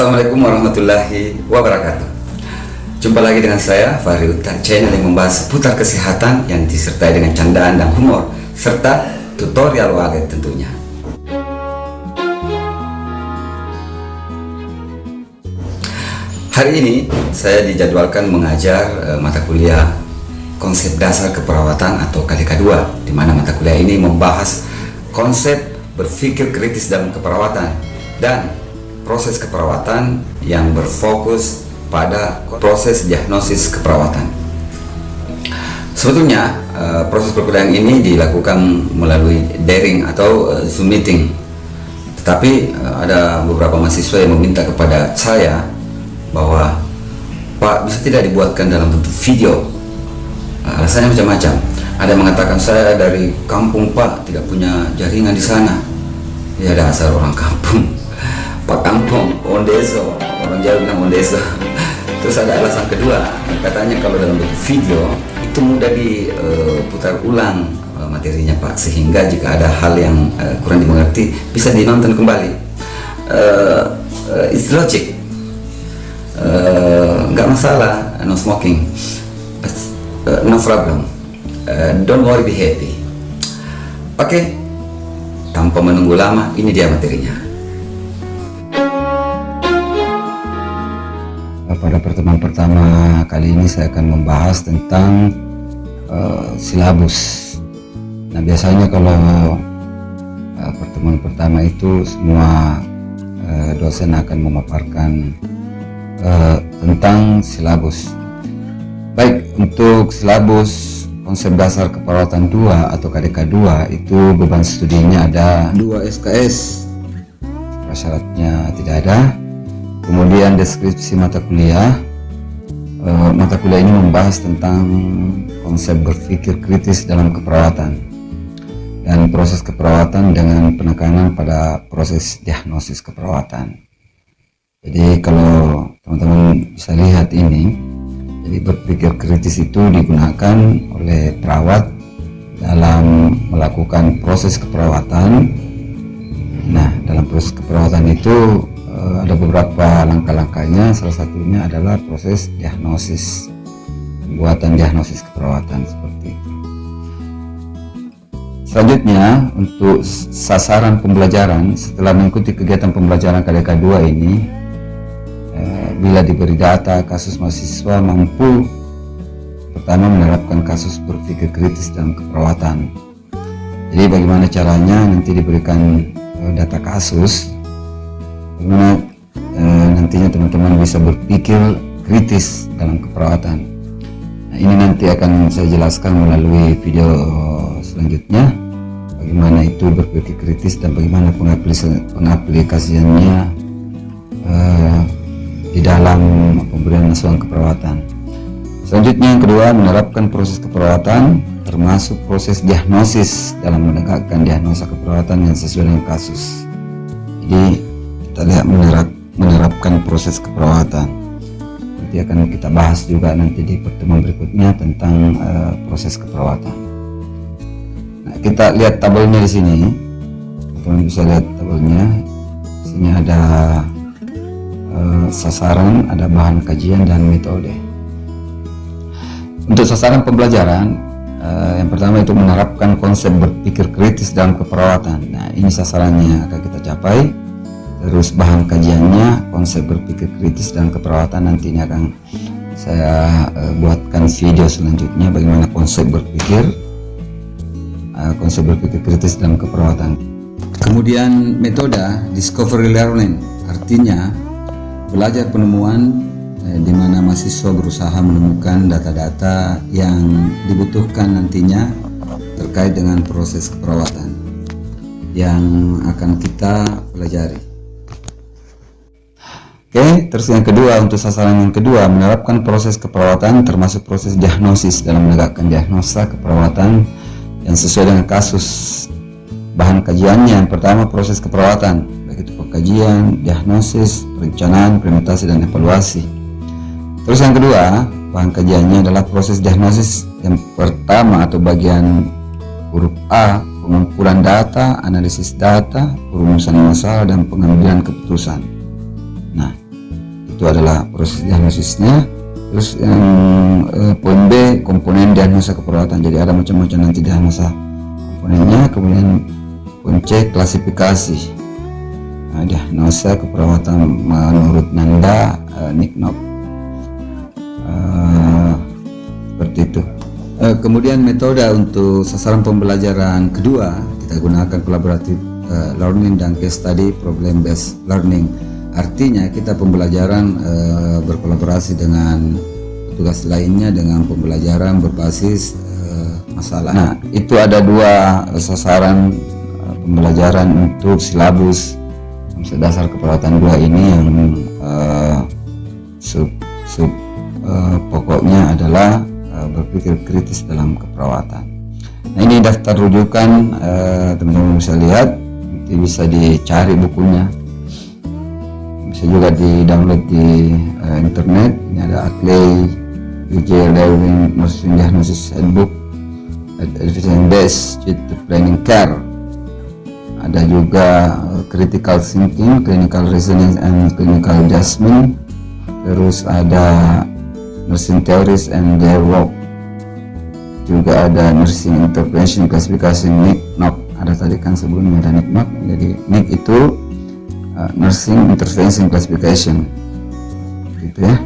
Assalamualaikum warahmatullahi wabarakatuh. Jumpa lagi dengan saya Fahri Uta, channel yang membahas seputar kesehatan yang disertai dengan candaan dan humor serta tutorial waget tentunya. Hari ini saya dijadwalkan mengajar mata kuliah konsep dasar keperawatan atau KDK 2, di mana mata kuliah ini membahas konsep berpikir kritis dalam keperawatan dan proses keperawatan yang berfokus pada proses diagnosis keperawatan. Sebetulnya proses perkuliahan ini dilakukan melalui daring atau Zoom meeting, tetapi ada beberapa mahasiswa yang meminta kepada saya bahwa Pak, bisa tidak dibuatkan dalam bentuk video. Alasannya macam-macam. Ada yang mengatakan saya dari kampung Pak, tidak punya jaringan di sana. Ya dasar orang kampung. Pak kampung, ondeso, orang Jawa bilang ondeso. Terus ada alasan kedua, katanya kalau dalam bentuk video itu mudah diputar ulang materinya Pak, sehingga jika ada hal yang kurang dimengerti bisa dinonton kembali. It's logic, nggak masalah, no smoking, no problem, don't worry, be happy. Oke, tanpa menunggu lama, ini dia materinya. Pada pertemuan pertama kali ini saya akan membahas tentang silabus. Nah, biasanya kalau pertemuan pertama itu semua dosen akan memaparkan tentang silabus. Baik, untuk silabus konsep dasar keperawatan 2 atau KDK 2 itu beban studinya ada 2 SKS, prasyaratnya tidak ada. Kemudian deskripsi mata kuliah. Mata kuliah ini membahas tentang konsep berpikir kritis dalam keperawatan dan proses keperawatan dengan penekanan pada proses diagnosis keperawatan. Jadi kalau teman-teman bisa lihat ini, jadi berpikir kritis itu digunakan oleh perawat dalam melakukan proses keperawatan. Nah, dalam proses keperawatan itu ada beberapa langkah-langkahnya, salah satunya adalah proses diagnosis, pembuatan diagnosis keperawatan seperti itu. Selanjutnya, untuk sasaran pembelajaran setelah mengikuti kegiatan pembelajaran KDK 2 ini, bila diberi data kasus mahasiswa mampu pertama menerapkan kasus berpikir kritis dalam keperawatan. Jadi bagaimana caranya, nanti diberikan data kasus, bagaimana nantinya teman-teman bisa berpikir kritis dalam keperawatan. Nah, ini nanti akan saya jelaskan melalui video selanjutnya, bagaimana itu berpikir kritis dan bagaimana pengaplikasiannya di dalam pemberian masukan keperawatan. Selanjutnya yang kedua, menerapkan proses keperawatan termasuk proses diagnosis dalam menegakkan diagnosa keperawatan yang sesuai dengan kasus. Jadi kita lihat menerapkan proses keperawatan. Nanti akan kita bahas juga nanti di pertemuan berikutnya tentang proses keperawatan. Nah, kita lihat tabelnya di sini. Teman-teman bisa lihat tabelnya. Di sini ada sasaran, ada bahan kajian dan metode. Untuk sasaran pembelajaran, yang pertama itu menerapkan konsep berpikir kritis dalam keperawatan. Nah, ini sasarannya akan kita capai. Terus bahan kajiannya konsep berpikir kritis dalam keperawatan, nantinya akan saya buatkan video selanjutnya bagaimana konsep berpikir kritis dalam keperawatan. Kemudian metode discovery learning, artinya belajar penemuan, di mana mahasiswa berusaha menemukan data-data yang dibutuhkan nantinya terkait dengan proses keperawatan yang akan kita pelajari. Oke, terus yang kedua, untuk sasaran yang kedua, menerapkan proses keperawatan termasuk proses diagnosis dalam menegakkan diagnosa keperawatan yang sesuai dengan kasus. Bahan kajiannya yang pertama proses keperawatan, baik itu pengkajian, diagnosis, perencanaan, implementasi, dan evaluasi. Terus yang kedua, bahan kajiannya adalah proses diagnosis yang pertama atau bagian huruf A, pengumpulan data, analisis data, perumusan masalah, dan pengambilan keputusan. Nah, itu adalah proses diagnosisnya. Terus yang poin B, komponen diagnosa keperawatan. Jadi ada macam-macam nanti diagnosa komponennya. Kemudian poin C, klasifikasi. Nah, diagnosa keperawatan menurut Nanda Nicknock. Seperti itu. Kemudian metode untuk sasaran pembelajaran kedua, kita gunakan collaborative learning dan case study problem based learning. Artinya kita pembelajaran berkolaborasi dengan petugas lainnya dengan pembelajaran berbasis masalah. Nah, itu ada dua sasaran pembelajaran untuk silabus dasar keperawatan 2 ini yang pokoknya adalah berpikir kritis dalam keperawatan. Nah, ini daftar rujukan, teman-teman bisa lihat, nanti bisa dicari bukunya, bisa juga di download di internet. Ini ada Ackley, UJ Lewin Nursing Diagnosis Handbook, Evidence Based Treatment Planning Care. Ada juga Critical Thinking, Clinical Reasoning and Clinical Adjustment. Terus ada Nursing Theories and Their Work, juga ada Nursing Intervention Classification Nicknock. Ada tadi kan sebelumnya ada Nicknock. Jadi Nick itu Nursing Intervention Classification, gitu ya.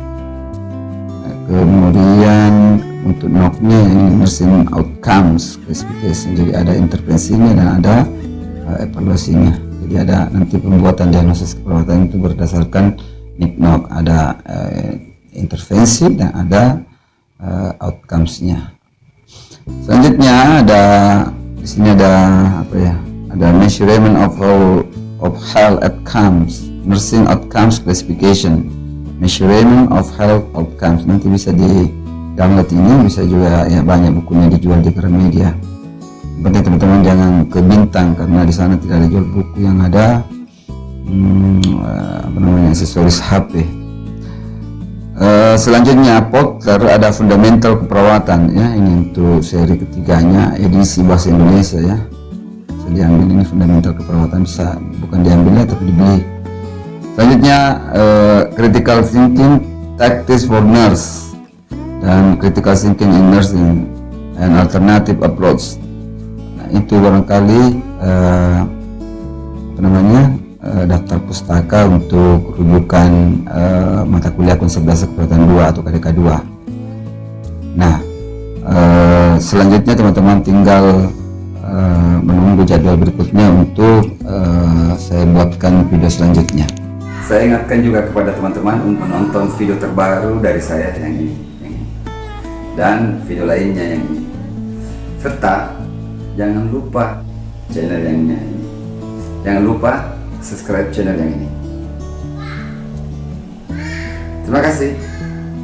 Kemudian untuk Knock-nya ini Nursing Outcomes Classification. Jadi ada intervensinya dan ada evaluasinya. Jadi ada nanti pembuatan diagnosis keperawatan itu berdasarkan Nicknock. Ada intervensi dan ada outcomes-nya. Selanjutnya ada di sini ada apa ya? Ada measurement of health outcomes, nursing outcomes classification, measurement of health outcomes. Nanti bisa di download ini, bisa juga ya, banyak bukunya dijual di Gramedia. Penting teman-teman jangan ke Bintang karena di sana tidak ada jual buku, yang ada aksesoris HP. Selanjutnya Potter ada fundamental keperawatan ya, ini untuk seri ketiganya edisi bahasa Indonesia ya. Bisa diambil ini fundamental keperawatan, bisa bukan diambilnya tapi dibeli. Selanjutnya critical thinking tactics for nurse dan critical thinking in nursing and alternative approach. Nah, itu barangkali daftar pustaka untuk rujukan mata kuliah konsep dasar keperawatan 2 atau KDK 2. Nah, selanjutnya teman-teman tinggal menunggu jadwal berikutnya untuk saya buatkan video selanjutnya. Saya ingatkan juga kepada teman-teman untuk menonton video terbaru dari saya yang ini dan video lainnya yang ini, serta jangan lupa channel yang ini. Jangan lupa subscribe channel yang ini. Terima kasih,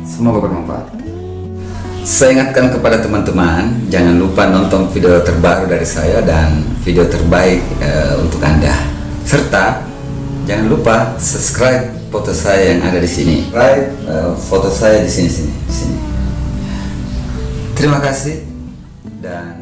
semoga bermanfaat. Saya ingatkan kepada teman-teman, jangan lupa nonton video terbaru dari saya dan video terbaik untuk Anda. Serta jangan lupa subscribe foto saya yang ada di sini. Foto saya di sini. Terima kasih dan